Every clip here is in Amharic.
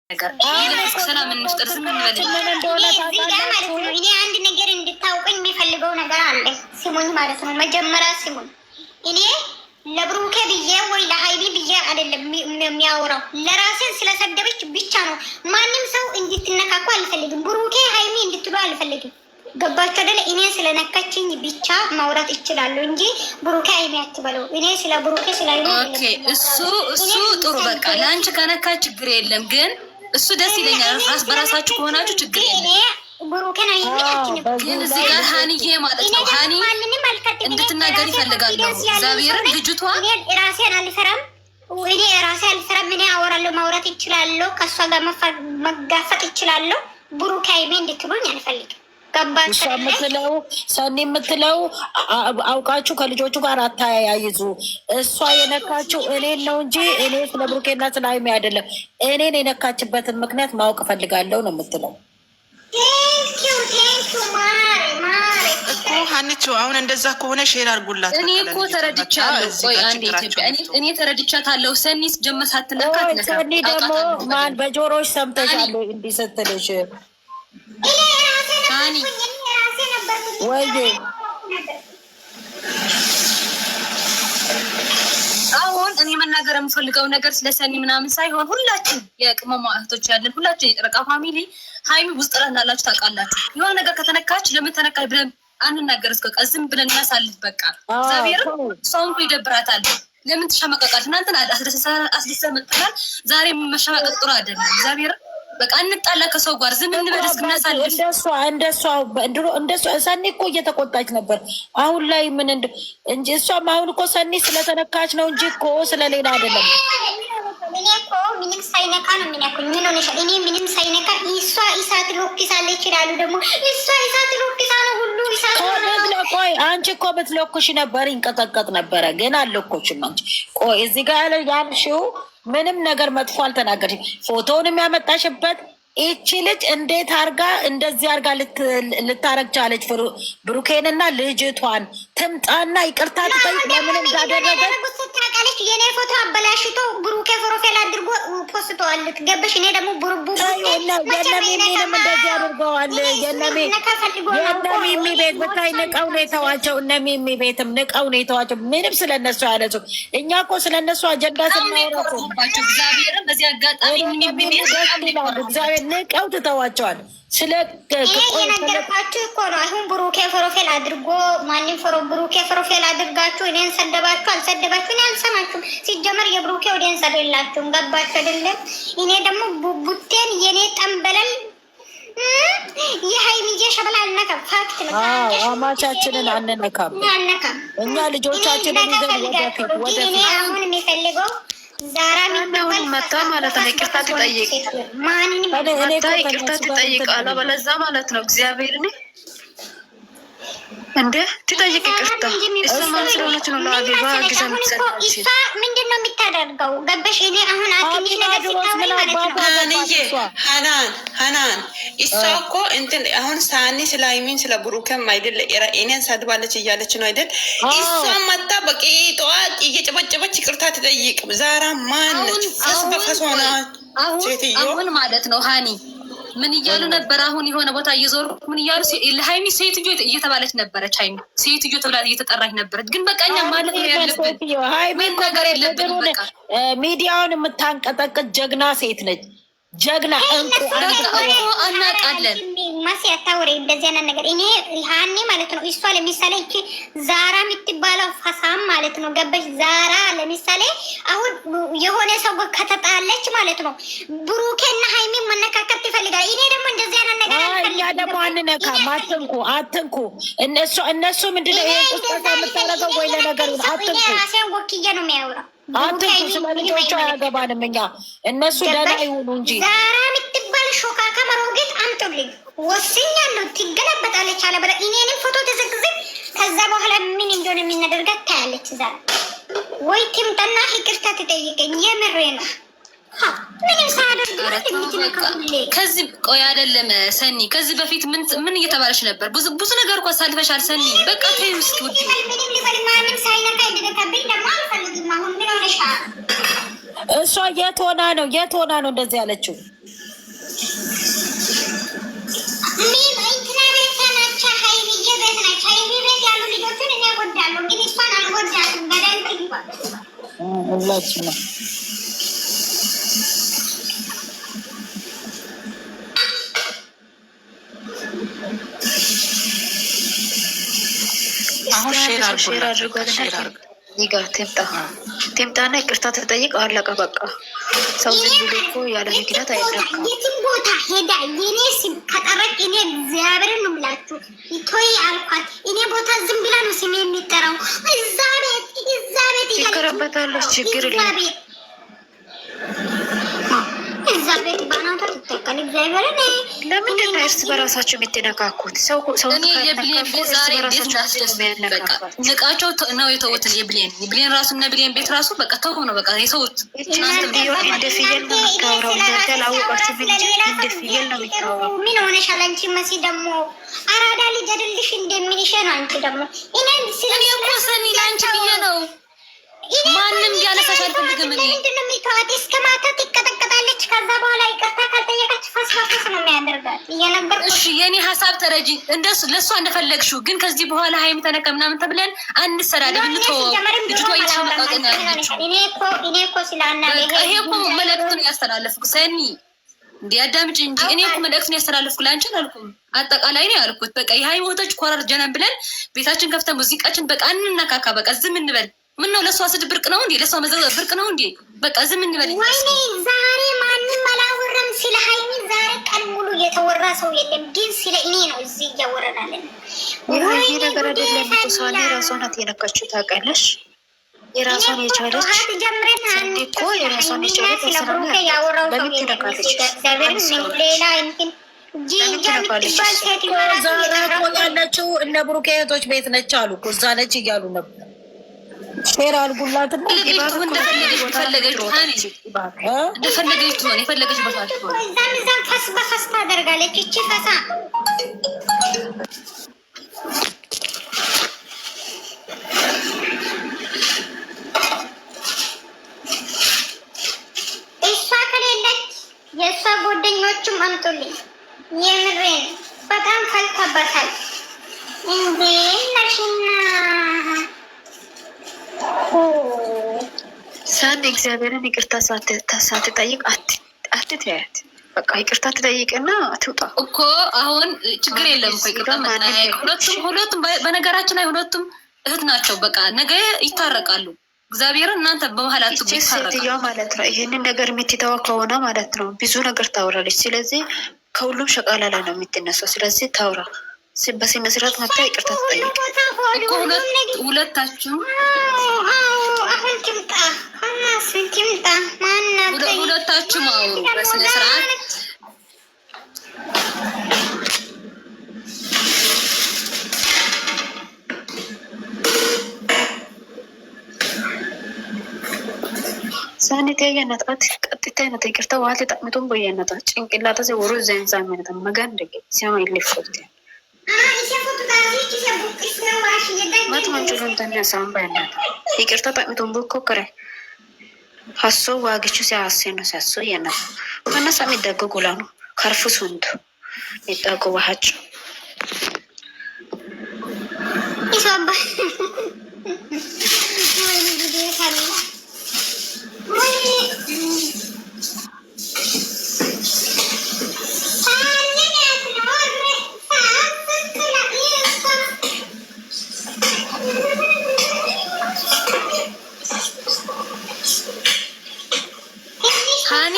ነገር ሰላም እንፍጠር። ዝም እንበል። እኔ አንድ ነገር እንድታውቁኝ የሚፈልገው ነገር አለ። ሲሙኝ ማለት ነው። መጀመሪያ ሲሙኝ። እኔ ለብሩኬ ብዬ ወይ ለሀይቢ ብዬ አይደለም የሚያወራው፣ ለራሴን ስለሰደበች ብቻ ነው። ማንም ሰው እንድትነካኩ አልፈልግም። ብሩኬ ሀይሚ እንድትሉ አልፈልግም። ገባችሁ አይደለ? እኔ ስለነካችኝ ብቻ ማውራት እችላለሁ እንጂ ብሩኬ ሀይሚ አትበለው። እኔ ስለ ብሩኬ ስለ ሀይሚ ኦኬ፣ እሱ ጥሩ በቃ ለአንቺ ከነካ ችግር የለም ግን እሱ ደስ ይለኛል። ራስ በራሳችሁ ከሆናችሁ ችግር የለም። ብሩኬን አይሚያችን ግን እዚህ ጋር ሀኒዬ ማለት ነው ሀኒ እንድትናገር ይፈልጋል ነው እግዚአብሔርን ልጅቷ ራሴን አልፈራም። እኔ ራሴ አልፈራም። እኔ አወራለሁ፣ ማውራት ይችላለሁ፣ ከእሷ ጋር መጋፈጥ ይችላለሁ። ብሩኬ ሀይሚ እንድትሉኝ አልፈልግም። እሷ የምትለው ሰኒ የምትለው አውቃችሁ ከልጆቹ ጋር አታያይዙ። እሷ የነካችው እኔን ነው እንጂ እኔ ስለ ብሩኬና ስለ ሀይሚ አይደለም። እኔን የነካችበትን ምክንያት ማወቅ እፈልጋለሁ ነው የምትለው እኮ ሀኒቹ። አሁን እንደዛ ከሆነ ሼር አድርጉላት። እኔ እኮ ተረድቻለሁ። ቆይ አንዴ ኢትዮጵያ እኔ ተረድቻታለሁ። ሰኒስ ጀመሳት ነካት ሰኒ ደግሞ ማን በጆሮች ሰምተሻል እንዲህ ስትልሽ ሃኒ ወይ አሁን እኔ መናገር የምፈልገው ነገር ስለ ሰኒ ምናምን ሳይሆን ሁላችን የቅመማ እህቶች ያለን ሁላችን የጨረቃ ፋሚሊ ሀይሚ ውስጥ እንዳላችሁ ታውቃላችሁ። የሆነ ነገር ከተነካች ለምን ተነካች ብለን አንናገር። እስከ ዝም ብለን እናሳልፍ በቃ። እግዚአብሔር ሰውን እኮ ይደብራታል። ለምን ትሸመቀቃል? እናንተን አስደሰ መጥተናል። ዛሬ መሸማቀቅ ጥሩ አይደለም። እግዚአብሔር በቃ እንጣላ ከሰው ጋር ዝም እንበል እስክናሳልፍ። እንደሷ ሰኒ እኮ እየተቆጣች ነበር። አሁን ላይ ምን እንጂ እሷም አሁን እኮ ሰኒ ስለተነካች ነው እንጂ እኮ ስለሌላ አይደለም። እኔ እኮ ምንም ሳይነካ ነው የሚነኩኝ። ምን ሆነሽ? እኔ ምንም ሳይነካ እሷ እሳት ሎክሳለ ይችላሉ። ደግሞ እሷ እሳት ሎክሳ ነው ሁሉ እሳት ነው። ቆይ አንቺ እኮ ብትለኩሽ ነበር ይንቀጠቀጥ ነበረ፣ ግን አልለኮችም አንቺ። ቆይ እዚህ ጋር ያልሽው ምንም ነገር መጥፎ አልተናገርሽም። ፎቶውንም ያመጣሽበት ይቺ ልጅ እንዴት አርጋ እንደዚህ አርጋ ልታረግ ቻለች? ብሩኬንና ልጅቷን ትምጣና ይቅርታ ትጠይቅ። ለምን እንዳደረገች ታውቃለች። የኔ ፎቶ አበላሽቶ ብሩኬ ፕሮፋይል አድርጎ ፖስተዋል። ገበሽ እኔ ደግሞ የነሚሚንም እንደዚህ አድርገዋል። የነሚሚ ቤት ብታይ ንቀው ነው የተዋቸው። እነሚሚ ቤትም ንቀው ነው የተዋቸው። ምንም ስለነሱ ያለሱ እኛ እኮ ስለነሱ አጀንዳ ስናወራባቸው እግዚአብሔርን በዚህ አጋጣሚ እግዚአብሔር ንቀው ትተዋቸዋል። ነገርኳችሁ እኮ ነው። አሁን ብሩኬ ፕሮፋይል አድርጎ ማንም ብሩኬ ፕሮፋይል አድርጋችሁ እኔን ሰደባችሁ አልሰደባችሁ እኔ አልሰማችሁም። ሲጀመር የብሩኬ ወዲንስ አይደላችሁም። ገባችሁ አይደለም? እኔ ደግሞ ቡቴን የኔ ጠንበለል የሀይሚዬ ሸበላ አልነካም። ፋክት ነው። አማቻችንን አንነካም። እኛ ልጆቻችንን ይዘን ወደፊት እኔ አሁን የሚፈልገው ዛራ ሚሆን መታ ማለት ነው። ይቅርታ ትጠይቅ መታ ይቅርታ ትጠይቅ አለ በለዛ ማለት ነው። እግዚአብሔር እንደ ትጠይቅ ይቅርታ እሷ ማለት ስለሆነች ነው። ለአቢባ ጊዜ ምትሰጣች እሷ ምንድን ነው የምታደርገው? ገበሽ እኔ አሁን አትንሽ ነገር ሲታወይ ማለት ነው። ሀናን እሷ እኮ እንትን አሁን ሳኒ ስለ ሀይሚን ስለ ብሩክም አይደል እኔን ሰድባለች እያለች ነው አይደል? እሷ መጣ በቂጧ እየጨበጨበች ይቅርታ ትጠይቅ። ዛራ ማነች? ፈስ በፈስ ሆና አሁን ማለት ነው ሀኒ ምን እያሉ ነበር? አሁን የሆነ ቦታ እየዞሩ ምን እያሉ ለሀይሚ ሴትዮ እየተባለች ነበረች። ሀይሚ ሴትዮ ተብላ እየተጠራች ነበረች። ግን በቃ እኛ ማለት ነው ያለብን ምን ነገር የለብንም። በቃ ሚዲያውን የምታንቀጠቅጥ ጀግና ሴት ነች። ጀግና እንቁ አናቃለን። ማሲ አታውሪ እንደዚህ አይነት ነገር። እኔ ሀኒ ማለት ነው እሷ ለምሳሌ እቺ ዛራ የምትባለው ፈሳም ማለት ነው። ገበሽ ዛራ ለምሳሌ አሁን የሆነ ሰው ከተጣለች ማለት ነው ብሩኬና ሀይሚ መነካከት ይፈልጋል። እኔ ደግሞ እንደዚህ አይነት ነገር እኛ ደግሞ አንነካም። አትንኩ። እነሱ ምንድነው ይሄን ቁስጣታ የምታረገው? ወይ ለነገሩ አትንኩ። ራሴን ወክዬ ነው የሚያወራው። አትንኩ። ስለ ልጆቹ አያገባንም እኛ። እነሱ ደህና ይሁኑ እንጂ ዛራ የምትባል ሾካካ መሮጌት አምጡልኝ። ወስኛለሁ። ትገለበጣለች አለ በላ እኔንም ፎቶ ተዘግዝግ። ከዛ በኋላ ምን እንደሆነ የምናደርጋት ታያለች። ዛራ ወይ ትምጣና ይቅርታ ትጠይቀኝ። የምሬ ነው። ምንም ሳያደርግ ከዚህ ቆይ አይደለም ሰኒ፣ ከዚህ በፊት ምን እየተባለች ነበር? ብዙ ነገር እኮ አሳልፈሻል ሰኒ። በቃ ተይው እስኪ ውድ ምንም ሊበል ማንም ሳይነካ ይደረጋብኝ ደግሞ አልፈልግም። አሁን ምን ሆነሻል? እሷ የት ሆና ነው እንደዚህ ያለችው? ሁላችን ነው አሁን ሼር አድርጎ ይጋ ትምጣና ይቅርታ ተጠይቅ። አለቀ በቃ። ሰው ዝም ብሎ እኮ ያለ ምክንያት አይደረግም። የትም ቦታ ሄዳ የኔ ስም ከጠረቅ እኔ እግዚአብሔርን ነው የምላችሁ ቶይ አልኳት። እኔ ቦታ ዝም ብላ ነው ስሜ የሚጠራው። እዛ ቤት ይከረበታለች። ችግር የለም። እዛ ቤት ባናታ ትተካል። እግዚአብሔርን ለምንድን ነው እርስ በራሳቸው የምትነካኩት? ሰው እኔ የብሌን ቤት ዛሬ ቤት ንቃቸው ነው የተውትን። የብሌን ራሱ እነ ብሌን ቤት ራሱ በቃ ተው ነው በቃ የተውት። እንደ ፍየል ነው የምታወራው። እናንተ አላወቃችሁም እንጂ እንደ ፍየል ነው የምታወራው። ምን ሆነሻል አንቺ? መሲ ደግሞ አራዳ ልጅ አይደልሽ እንደሚልሽ ነው። አንቺ ደግሞ እኔ እኮ ሰኒ ለአንቺ ብዬ ነው። ማንም ያነሳሽ አልፈልግም። እኔ ምንድን ነው የሚተዋት? እስከ ማታ ትቀጠቀጣለች። ከዛ በኋላ ይቅርታ ካልጠየቀች ፈስፋፈስ ነው የሚያደርጋት እየነበር። እሺ የኔ ሀሳብ ተረጂ እንደሱ ለእሷ እንደፈለግሽው፣ ግን ከዚህ በኋላ ሀይም ተነከ ምናምን ተብለን አንሰዳደብ። እንተወው። ልጅቷ እየተሸመቀቀ ነው ያለችው። እኔ እኮ ስላናለ ይሄ እኮ መልዕክቱን ያስተላለፍኩ ሰኒ እንዲያዳምጭ እንጂ እኔ እኮ መልዕክቱን ያስተላለፍኩ ለአንቺ አላልኩም። አጠቃላይ ነው ያልኩት። በቃ የሀይም ወቶች ኮረር ጀነን ብለን ቤታችን ከፍተን ሙዚቃችን በቃ እንነካካ። በቃ ዝም እንበል። ምን ነው ለሷ ስድብ ብርቅ ነው እንዴ? ለሷ መዘዘብ ብርቅ ነው እንዴ? በቃ ዝም እንበል። ወይኔ ዛሬ ማንም አላወራም ስለ ሀይሚ። ዛሬ ቀን ሙሉ የተወራ ሰው የለም፣ ግን ስለ እኔ ነው እዚህ እያወራናለን። ይሄ ነገር አይደለም እኮ ሳኒ ራሷን አትየነካችሁ ታውቃለሽ። የራሷን የቻለች ሰንዴ እኮ የራሷን የቻለች ተሰራና ለምን ትነካለች? ሌላ እንትን ያለችው እነ ብሩክ እህቶች ቤት ነች አሉ እኮ እዛ ነች እያሉ ነበር። ሼር አድርጉላት። እንደፈለገች ትሆን የፈለገች ቦታ ትሆን። እዛም ፈስ በፈስ ታደርጋለች። እቺ ፈሳ እሷ ከሌለች የእሷ ጓደኞቹም አምጡልኝ። የምሬን በጣም ፈልተበታል እንዴ ነሽና ሳንድ እግዚአብሔርን ይቅርታ ሳትጠይቅ አትተያት። በቃ ይቅርታ ትጠይቅና ትውጣ እኮ። አሁን ችግር የለም እኮ ይቅርታ ሁለቱም በነገራችን ላይ ሁለቱም እህት ናቸው። በቃ ነገ ይታረቃሉ። እግዚአብሔርን እናንተ በመሀል አትጉ። ሴትዮዋ ማለት ነው ይሄንን ነገር የምትተዋ ከሆነ ማለት ነው ብዙ ነገር ታውራለች። ስለዚህ ከሁሉም ሸቃላ ላይ ነው የምትነሳው። ስለዚህ ታውራ በስነ ስርዓት መታ ይቅርታ ትጠይቅ እኮ ሁለታችሁም። አሁን ትምጣ ትምጣ ማናት? ሁለታችሁም አውሩ በስነ ስርዓት። ሳኒት ያየናት ቀጥታ አይነት ይቅርታ ዋት ጠቅምቶን ቦየነታ ጭንቅላታ ወሩ ዘንዛ ሚነት መጋን ደግ ሲያማ ይልፍት ማትማንቹን ተነሳን ባይናት ይቅርታ ጠቅምቶን ቦኮ ከረ ሀሶ ዋግቹ ሲያሰኑ ሲያሶ የነታ ከነሳ የሚደገ ጉላ ነው ከርፉ ሱንቱ የሚጠጉ ዋሃቸው ይሷባ ሃኒ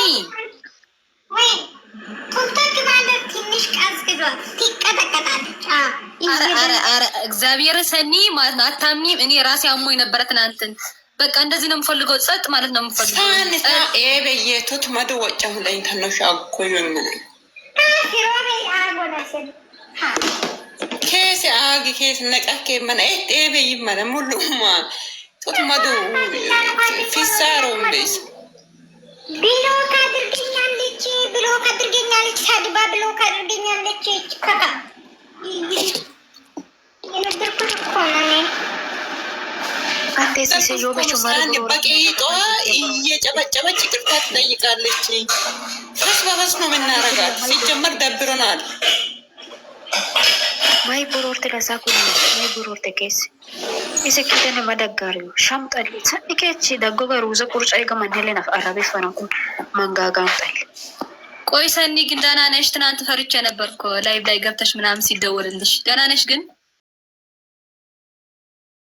እግዚአብሔር ሰኒ ማለት ነው። አታምኒም? እኔ ራሴ አሞኝ ነበረ ትናንትን። በቃ እንደዚህ ነው የምፈልገው፣ ጸጥ ማለት ነው የምፈልገው። በየቱት መዶ ወጫ ሁለኝ ተነሽ አቆዩኝ ኬስ አጊ ኬስ ነቀኬ መን በይ መን ሙሉማ ቱት መዶ ፊሳሮ እንደይስ ብሎክ አድርገኛለች፣ ብሎክ አድርገኛለች፣ ሳድባ ብሎክ አድርገኛለች። ከካ የነገርኩት እኮ ነው። አንዴ ኬሲ ዮበች በቂጧ እየጨበጨበች ይቅርታ ትጠይቃለች። ፈስ በፈስ ነው የምናረጋት። ሲጀመር ደብሮናል። ማይ ቦሮርት ለሳኩ ማይ ቦሮርት ኬስ ኢሰኪተን መደጋሪው ሻምጣሊ ሰኒከች ደጎበ ሩዘ ቁርጫ ይገመንልን አራቤ ፈናኩ መንጋጋንጣል ቆይ ሰኒ ግን ደህና ነሽ? ትናንት ፈርቼ ነበርኩ ላይቭ ላይ ገብተሽ ምናምን ሲደወልልሽ። ደህና ነሽ ግን?